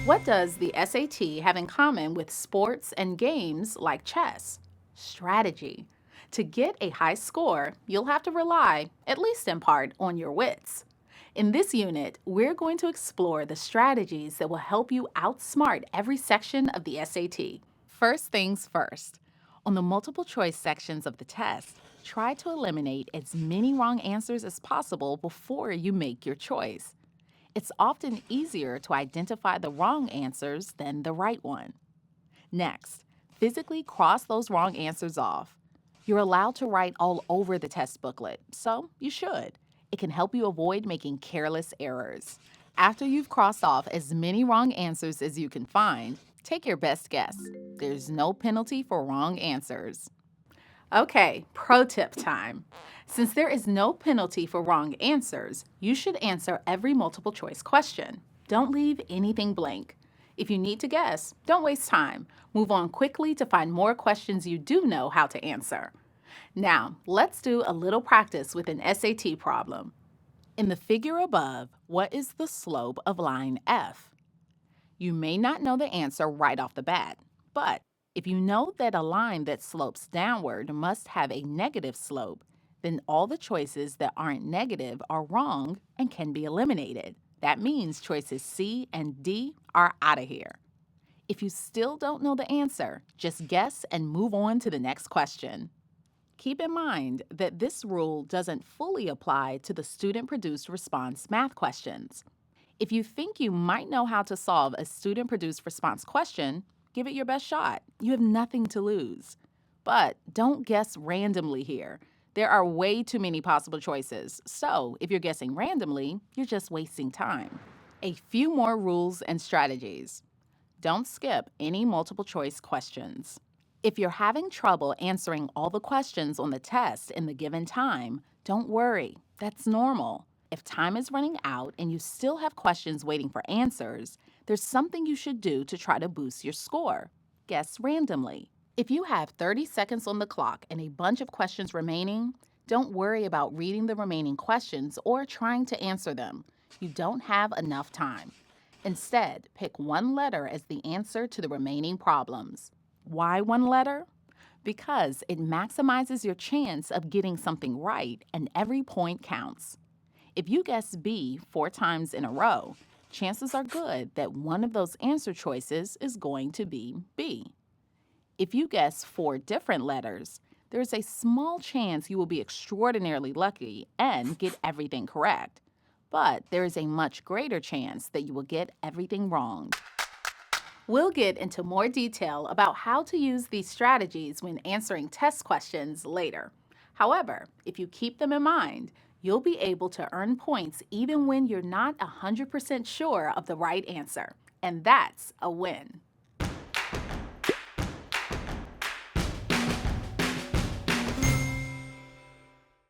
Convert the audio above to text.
What does the SAT have in common with sports and games like chess? Strategy. To get a high score, you'll have to rely, at least in part, on your wits. In this unit, we're going to explore the strategies that will help you outsmart every section of the SAT. First things first. On the multiple choice sections of the test, try to eliminate as many wrong answers as possible before you make your choice. It's often easier to identify the wrong answers than the right one. Next, physically cross those wrong answers off. You're allowed to write all over the test booklet, so you should. It can help you avoid making careless errors. After you've crossed off as many wrong answers as you can find, take your best guess. There's no penalty for wrong answers. Okay, pro tip time. Since there is no penalty for wrong answers, you should answer every multiple choice question. Don't leave anything blank. If you need to guess, don't waste time. Move on quickly to find more questions you do know how to answer. Now, let's do a little practice with an SAT problem. In the figure above, what is the slope of line F? You may not know the answer right off the bat, but if you know that a line that slopes downward must have a negative slope, then all the choices that aren't negative are wrong and can be eliminated. That means choices C and D are out of here. If you still don't know the answer, just guess and move on to the next question. Keep in mind that this rule doesn't fully apply to the student-produced response math questions. If you think you might know how to solve a student-produced response question, give it your best shot. You have nothing to lose. But don't guess randomly here. There are way too many possible choices, so if you're guessing randomly, you're just wasting time. A few more rules and strategies. Don't skip any multiple choice questions. If you're having trouble answering all the questions on the test in the given time, don't worry. That's normal. If time is running out and you still have questions waiting for answers, there's something you should do to try to boost your score. Guess randomly. If you have 30 seconds on the clock and a bunch of questions remaining, don't worry about reading the remaining questions or trying to answer them. You don't have enough time. Instead, pick one letter as the answer to the remaining problems. Why one letter? Because it maximizes your chance of getting something right and every point counts. If you guess B 4 times in a row, chances are good that one of those answer choices is going to be B. If you guess 4 different letters, there's a small chance you will be extraordinarily lucky and get everything correct. But there is a much greater chance that you will get everything wrong. We'll get into more detail about how to use these strategies when answering test questions later. However, if you keep them in mind, you'll be able to earn points even when you're not 100% sure of the right answer. And that's a win.